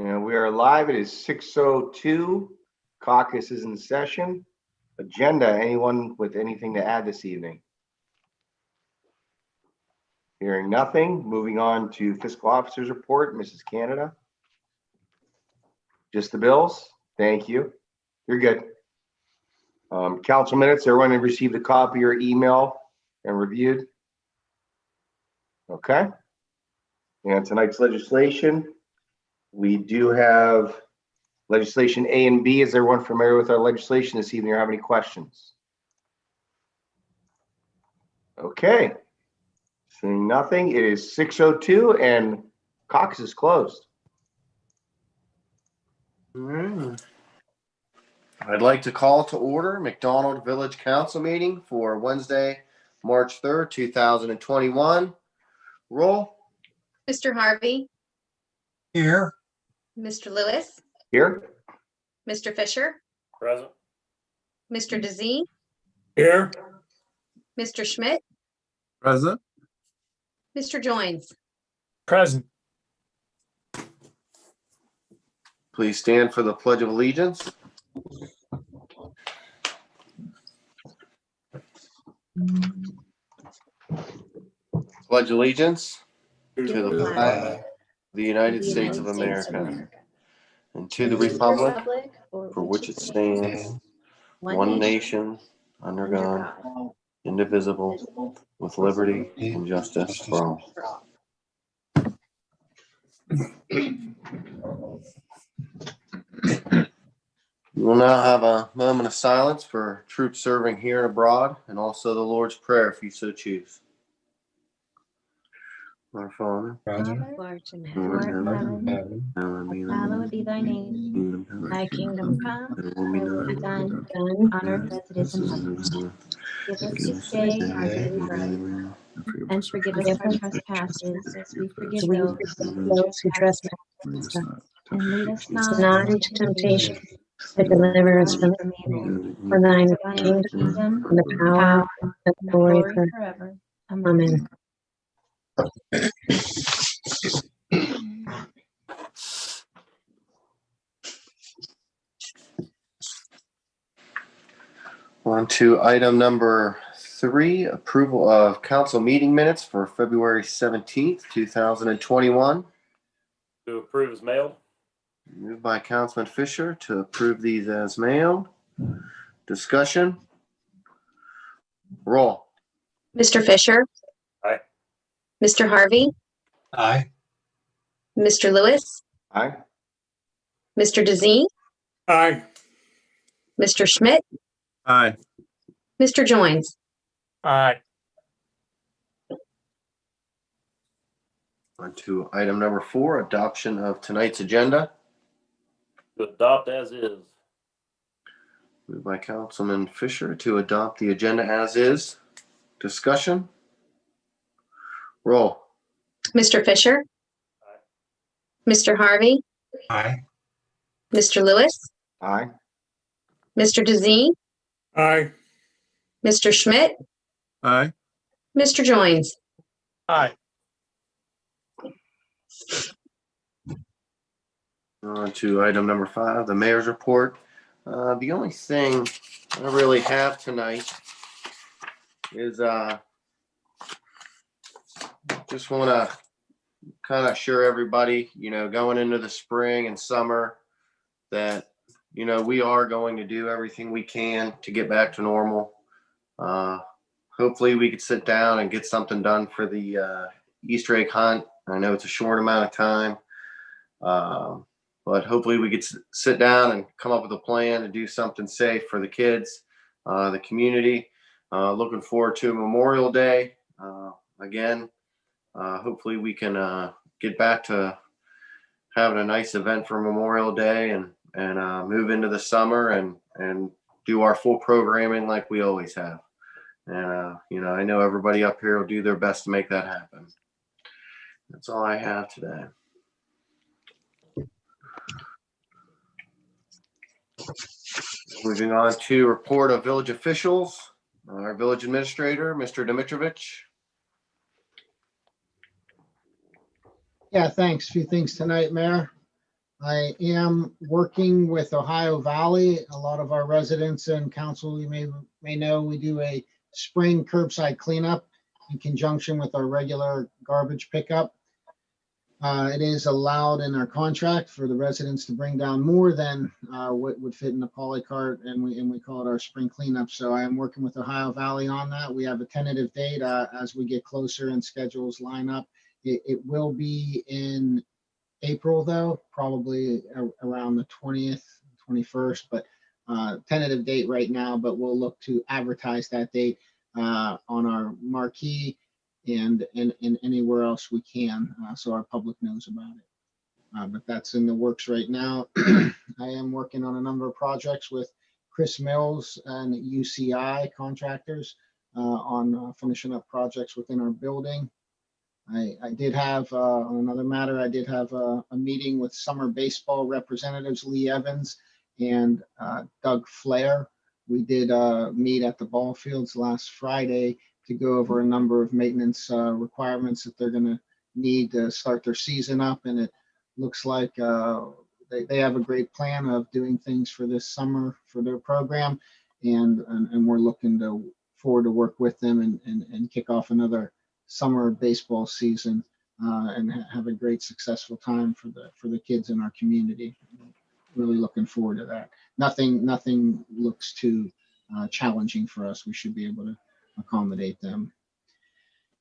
And we are live. It is 6:02. Caucus is in session. Agenda, anyone with anything to add this evening? Hearing nothing, moving on to fiscal officer's report, Mrs. Canada. Just the bills? Thank you. You're good. Council minutes, everyone received a copy or email and reviewed? Okay. And tonight's legislation, we do have legislation A and B. Is everyone familiar with our legislation this evening or have any questions? Okay. Seeing nothing, it is 6:02 and Caucus is closed. I'd like to call to order McDonald Village Council meeting for Wednesday, March 3rd, 2021. Roll. Mr. Harvey, Here. Mr. Lewis, Here? Mr. Fisher, Present. Mr. DeZee, Here. Mr. Schmidt, Present. Mr. Joins. Present. Please stand for the Pledge of Allegiance. Pledge allegiance to the flag of the United States of America and to the republic for which it stands, one nation, under God, indivisible, with liberty and justice for all. We will now have a moment of silence for troops serving here and abroad, and also the Lord's Prayer if you so choose. Our Father, Father, Art in who art in heaven, heaven, hallowed be thy hallowed name. be thy name. Kingdom come. Thy kingdom come, Thy thy will will be be done done on earth as it is in heaven. Give us Give this us day this our daily our bread, daily bread, and forgive us our trespasses as we forgive those who trespass against us. and lead us Not not into temptation, but deliver us from evil. for thine is Thine the is the kingdom, kingdom, and the power, and the and the glory glory forever. forever. Amen. Amen. On to item number 3, approval of council meeting minutes for February 17th, 2021. to approve is mailed. Moved by Councilman Fisher to approve these as mailed. Discussion. Roll. Mr. Fisher. Aye. Mr. Harvey, Aye. Mr. Lewis, Aye. Mr. DeZee, Aye. Mr. Schmidt, Aye. Mr. Joins. Aye. On to item number 4, adoption of tonight's agenda. To adopt as is. Moved by Councilman Fisher to adopt the agenda as is. Discussion. Roll. Mr. Fisher, Mr. Harvey, Aye. Mr. Lewis, Aye. Mr. DeZee, Aye. Mr. Schmidt, Aye. Mr. Joins. Aye. On to item number 5, the mayor's report. The only thing I really have tonight is just want to kind of assure everybody, going into the spring and summer that, we are going to do everything we can to get back to normal. Hopefully we could sit down and get something done for the Easter egg hunt. I know it's a short amount of time. But hopefully we could sit down and come up with a plan to do something safe for the kids, the community. Looking forward to Memorial Day. Again, hopefully we can get back to having a nice event for Memorial Day and move into the summer and do our full programming like we always have. And, I know everybody up here will do their best to make that happen. That's all I have today. Moving on to report of village officials. Our village administrator, Mr. Dimitrovich. Yeah, thanks. A few things tonight, Mayor. I am working with Ohio Valley. A lot of our residents and council, you may know, we do a spring curbside cleanup in conjunction with our regular garbage pickup. It is allowed in our contract for the residents to bring down more than what would fit in the poly cart, and we call it our spring cleanup. So I am working with Ohio Valley on that. We have a tentative date as we get closer and schedules line up. It will be in April, though, probably around the 20th, 21st, but tentative date right now, but we'll look to advertise that date on our marquee and anywhere else we can, so our public knows about it. But that's in the works right now. I am working on a number of projects with Chris Mills and UCI contractors on finishing up projects within our building. I did have, on another matter, I did have a meeting with summer baseball representatives, Lee Evans and Doug Flair. We did meet at the ball fields last Friday to go over a number of maintenance requirements that they're going to need to start their season up. And it looks like they have a great plan of doing things for this summer for their program. And we're looking forward to work with them and kick off another summer baseball season and have a great successful time for the kids in our community. Really looking forward to that. Nothing looks too challenging for us. We should be able to accommodate them.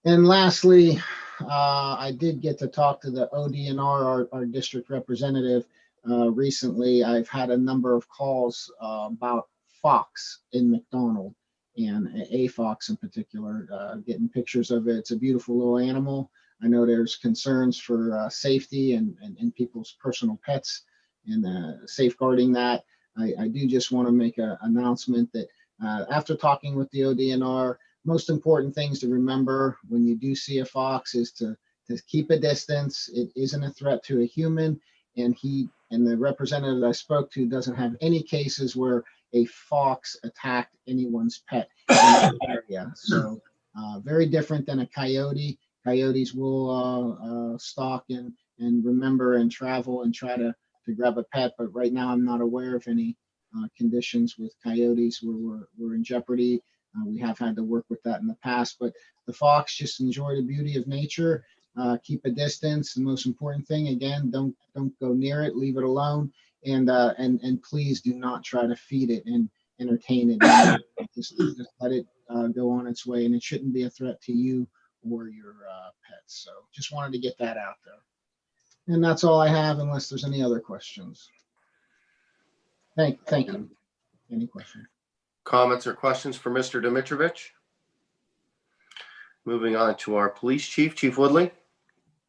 And lastly, I did get to talk to the ODNR, our district representative, recently. I've had a number of calls about fox in McDonald, and a fox in particular, getting pictures of it. It's a beautiful little animal. I know there's concerns for safety and people's personal pets and safeguarding that. I do just want to make an announcement that after talking with the ODNR, most important things to remember when you do see a fox is to keep a distance. It isn't a threat to a human, and the representative I spoke to doesn't have any cases where a fox attacked anyone's pet in the area. So very different than a coyote. Coyotes will stalk and remember and travel and try to grab a pet. But right now I'm not aware of any conditions with coyotes where we're in jeopardy. We have had to work with that in the past, but the fox, just enjoy the beauty of nature. Keep a distance. The most important thing, again, don't go near it. Leave it alone. And please do not try to feed it and entertain it. Just let it go on its way, and it shouldn't be a threat to you or your pets. So just wanted to get that out there. And that's all I have, unless there's any other questions. Thank you. Any questions? Comments or questions for Mr. Dimitrovich? Moving on to our police chief, Chief Woodley.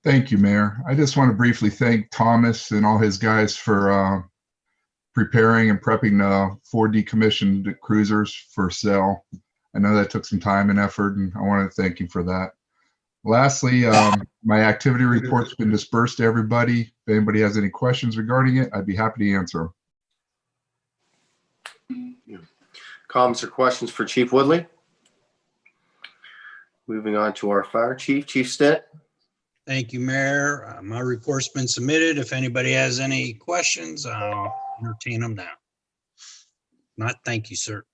Thank you, Mayor. I just want to briefly thank Thomas and all his guys for preparing and prepping the 4 decommissioned cruisers for sale. I know that took some time and effort, and I want to thank you for that. Lastly, my activity report's been dispersed to everybody. If anybody has any questions regarding it, I'd be happy to answer them. Comments or questions for Chief Woodley? Moving on to our fire chief, Chief Stitt. Thank you, Mayor. My report's been submitted. If anybody has any questions, I'll entertain them now. Not, thank you, sir.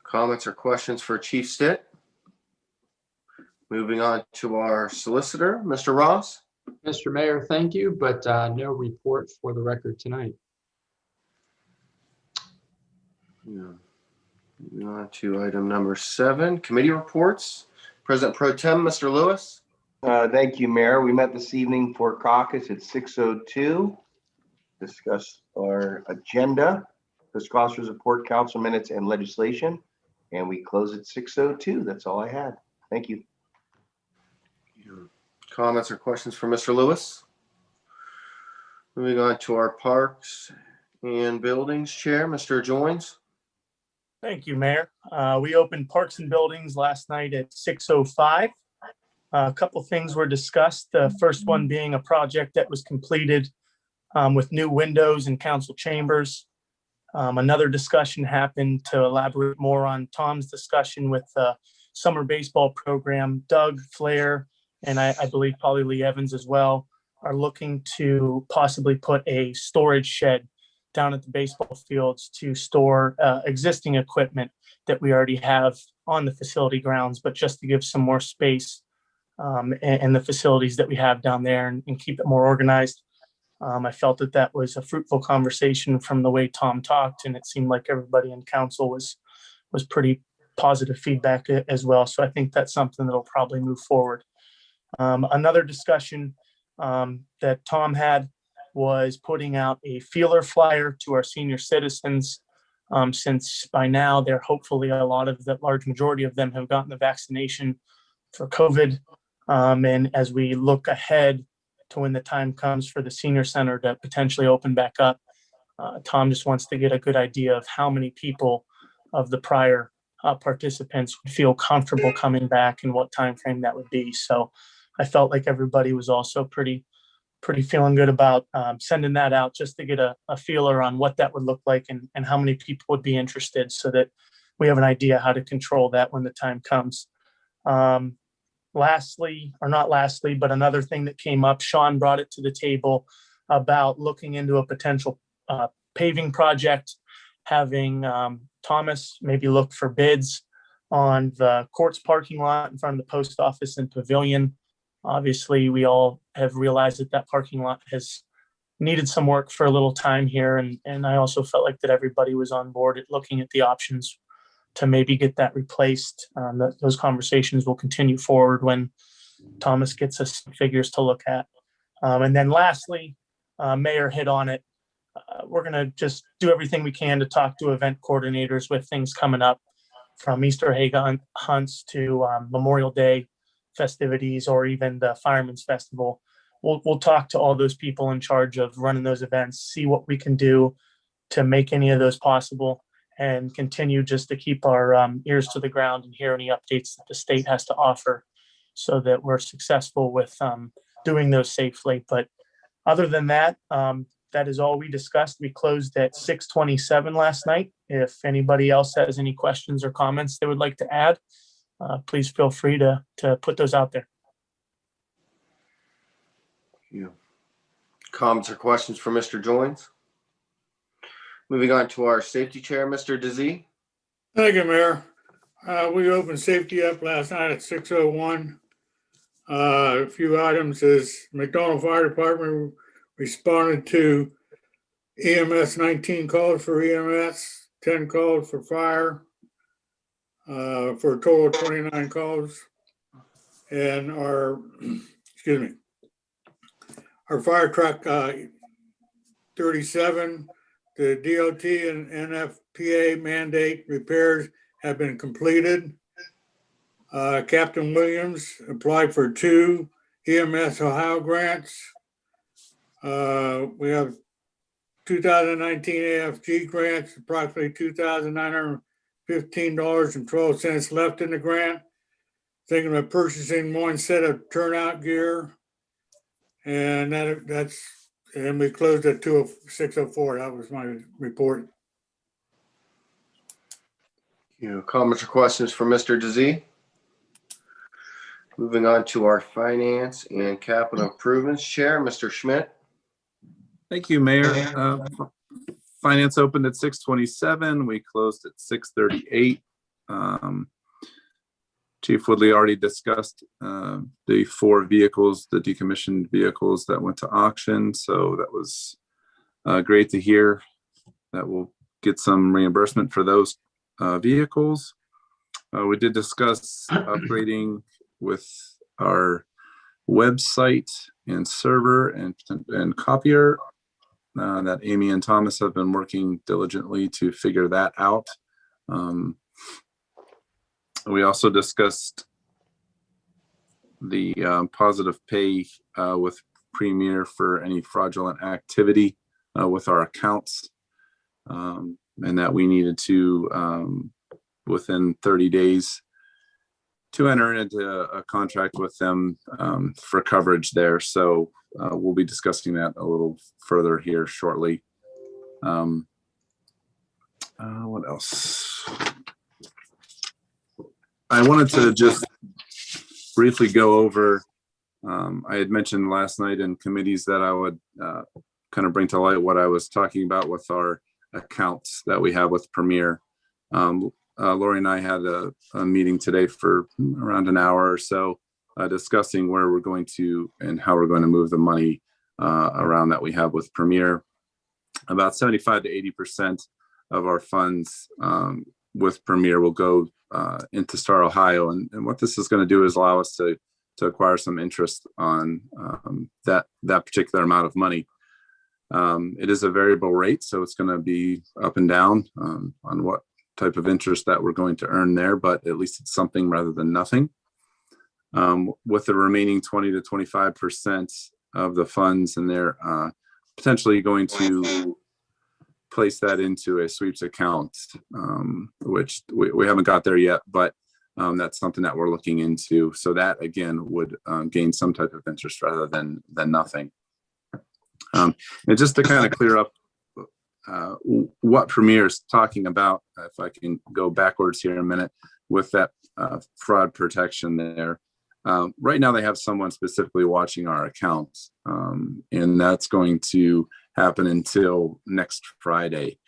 Comments or questions for Chief Stitt? Moving on to our solicitor, Mr. Ross. Mr. Mayor, thank you, but no report for the record tonight. Moving on to item number 7, committee reports. President Pro Tem, Mr. Lewis. Thank you, Mayor. We met this evening for caucus at 6:02. Discuss our agenda, fiscal officers report, council minutes, and legislation. And we close at 6:02. That's all I had. Thank you. Comments or questions for Mr. Lewis? Moving on to our parks and buildings chair, Mr. Joins. Thank you, Mayor. We opened Parks and Buildings last night at 6:05. A couple things were discussed. The first one being a project that was completed with new windows in council chambers. Another discussion happened to elaborate more on Tom's discussion with the summer baseball program. Doug Flair and I believe probably Lee Evans as well are looking to possibly put a storage shed down at the baseball fields to store existing equipment that we already have on the facility grounds, but just to give some more space and the facilities that we have down there and keep it more organized. I felt that that was a fruitful conversation from the way Tom talked, and it seemed like everybody in council was pretty positive feedback as well. So I think that's something that'll probably move forward. Another discussion that Tom had was putting out a feeler flyer to our senior citizens, since by now they're hopefully a lot of the large majority of them have gotten the vaccination for COVID. And as we look ahead to when the time comes for the senior center to potentially open back up, Tom just wants to get a good idea of how many people of the prior participants would feel comfortable coming back and what time frame that would be. So I felt like everybody was also pretty feeling good about sending that out just to get a feeler on what that would look like and how many people would be interested, so that we have an idea how to control that when the time comes. Lastly, or not lastly, but another thing that came up, Sean brought it to the table about looking into a potential paving project, having Thomas maybe look for bids on the courts parking lot in front of the post office and pavilion. Obviously, we all have realized that that parking lot has needed some work for a little time here. And I also felt like that everybody was on board at looking at the options to maybe get that replaced. Those conversations will continue forward when Thomas gets us some figures to look at. And then lastly, Mayor hit on it. We're going to just do everything we can to talk to event coordinators with things coming up, from Easter egg hunts to Memorial Day festivities, or even the Fireman's Festival. We'll talk to all those people in charge of running those events, see what we can do to make any of those possible, and continue just to keep our ears to the ground and hear any updates that the state has to offer, so that we're successful with doing those safely. But other than that, that is all we discussed. We closed at 6:27 last night. If anybody else has any questions or comments they would like to add, please feel free to put those out there. Yeah. Comments or questions for Mr. Joins? Moving on to our safety chair, Mr. Dizzy. Thank you, Mayor. We opened safety up last night at 6:01. A few items is McDonald Fire Department responded to EMS 19 calls for EMS, 10 calls for fire, for a total of 29 calls. And our, excuse me, our fire truck 37, the DOT and NFPA mandate repairs have been completed. Captain Williams applied for 2 EMS Ohio grants. We have 2019 AFG grants, approximately $2,915.12 left in the grant. Thinking of purchasing 1 set of turnout gear. And and we closed at 6:04. That was my report. Comments or questions for Mr. Dizzy? Moving on to our finance and capital improvements chair, Mr. Schmidt. Thank you, Mayor. Finance opened at 6:27. We closed at 6:38. Chief Woodley already discussed the 4 vehicles, the decommissioned vehicles that went to auction. So that was great to hear that we'll get some reimbursement for those vehicles. We did discuss upgrading with our website and server and copier that Amy and Thomas have been working diligently to figure that out. We also discussed the positive pay with Premier for any fraudulent activity with our accounts, and that we needed to, within 30 days, to enter into a contract with them for coverage there. So we'll be discussing that a little further here shortly. What else? I wanted to just briefly go over I had mentioned last night in committees that I would kind of bring to light what I was talking about with our accounts that we have with Premier. Lori and I had a meeting today for around an hour or so discussing where we're going to and how we're going to move the money around that we have with Premier. About 75 to 80% of our funds with Premier will go into Star Ohio. And what this is going to do is allow us to acquire some interest on that particular amount of money. It is a variable rate, so it's going to be up and down on what type of interest that we're going to earn there, but at least it's something rather than nothing. With the remaining 20 to 25% of the funds, and they're potentially going to place that into a sweeps account, which we haven't got there yet, but that's something that we're looking into. So that again would gain some type of interest rather than nothing. And just to kind of clear up what Premier is talking about, if I can go backwards here a minute with that fraud protection there. Right now they have someone specifically watching our accounts, and that's going to happen until next Friday.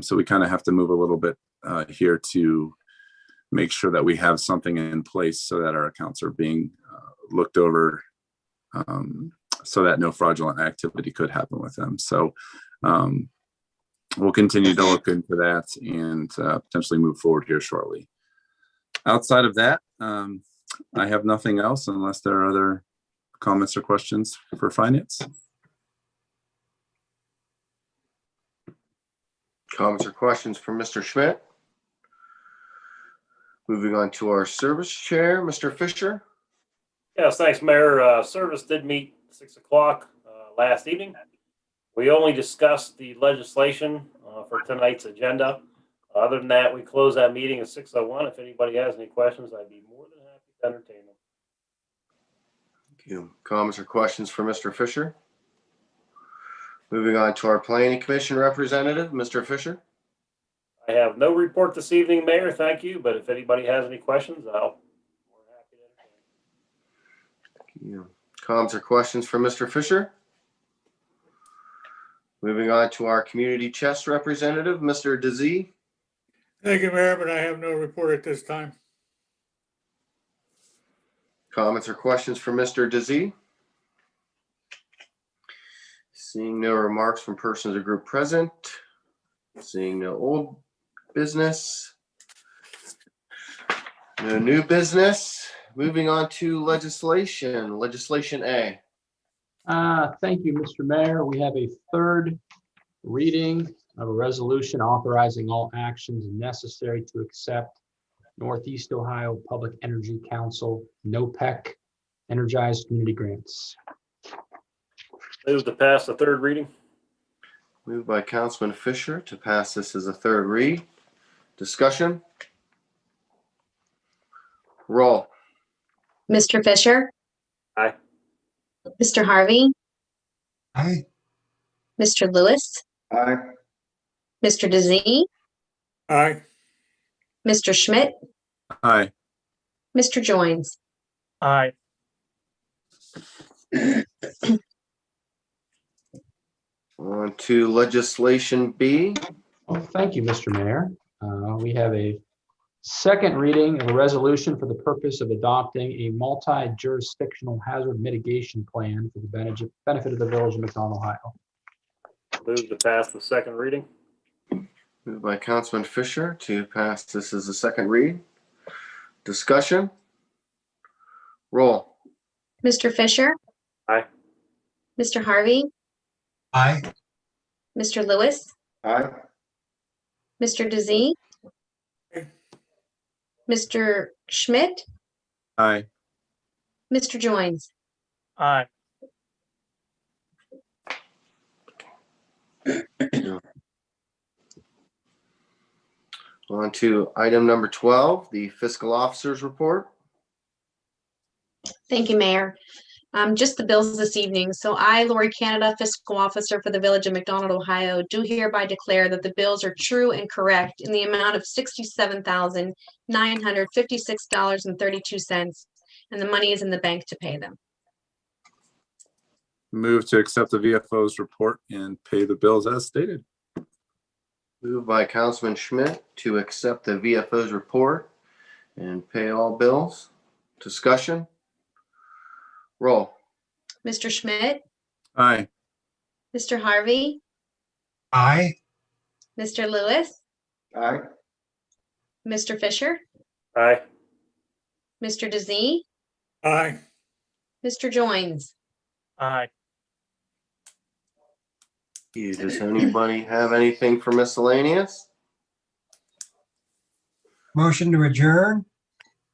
So we kind of have to move a little bit here to make sure that we have something in place so that our accounts are being looked over, so that no fraudulent activity could happen with them. So we'll continue to look into that and potentially move forward here shortly. Outside of that, I have nothing else unless there are other comments or questions for finance. Comments or questions for Mr. Schmidt? Moving on to our service chair, Mr. Fisher. Yes, thanks, Mayor. Service did meet 6 o'clock last evening. We only discussed the legislation for tonight's agenda. Other than that, we close that meeting at 6:01. If anybody has any questions, I'd be more than happy to entertain them. Thank you. Comments or questions for Mr. Fisher? Moving on to our planning commission representative, Mr. Fisher. I have no report this evening, Mayor. Thank you. But if anybody has any questions, I'll be more than happy to entertain them. Thank you. Comments or questions for Mr. Fisher? Moving on to our community chest representative, Mr. Dizzy. Thank you, Mayor, but I have no report at this time. Comments or questions for Mr. Dizzy? Seeing no remarks from persons or group present. Seeing no old business. No new business. Moving on to legislation. Legislation A. Thank you, Mr. Mayor. We have a third reading of a resolution authorizing all actions necessary to accept Northeast Ohio Public Energy Council, NOPEC, Energized Community Grants. Move to pass the third reading. Moved by Councilman Fisher to pass this as a third read. Discussion. Roll. Mr. Fisher? Aye. Mr. Harvey? Aye. Mr. Lewis? Aye. Mr. Dizzy? Aye. Mr. Schmidt? Aye. Mr. Joins? Aye. On to legislation B. Well, thank you, Mr. Mayor. We have a second reading of a resolution for the purpose of adopting a multi-jurisdictional hazard mitigation plan for the benefit of the village of McDonald, Ohio. Move to pass the second reading. Moved by Councilman Fisher to pass this as a second read. Discussion. Roll. Mr. Fisher? Aye. Mr. Harvey? Aye. Mr. Lewis? Aye. Mr. Dizzy? Mr. Schmidt? Aye. Mr. Joins? Aye. On to item number 12, the fiscal officer's report. Thank you, Mayor. Just the bills this evening. So I, Lori Canada, Fiscal Officer for the Village of McDonald, Ohio, do hereby declare that the bills are true and correct in the amount of $67,956.32, and the money is in the bank to pay them. Move to accept the VFO's report and pay the bills as stated. Moved by Councilman Schmidt to accept the VFO's report and pay all bills. Discussion? Roll. Mr. Schmidt, Aye. Mr. Harvey, Aye. Mr. Lewis, Aye. Mr. Fisher, Aye. Mr. DeZee, Aye. Mr. Joins. Aye. Does anybody have anything for miscellaneous? Motion to adjourn?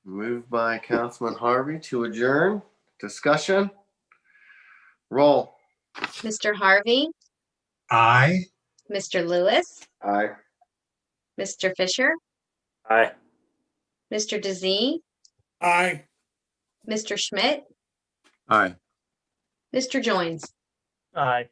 Moved by Councilman Harvey to adjourn. Discussion? Roll. Mr. Harvey, Aye. Mr. Lewis, Aye. Mr. Fisher, Aye. Mr. DeZee, Aye. Mr. Schmidt, Aye. Mr. Joins. Aye.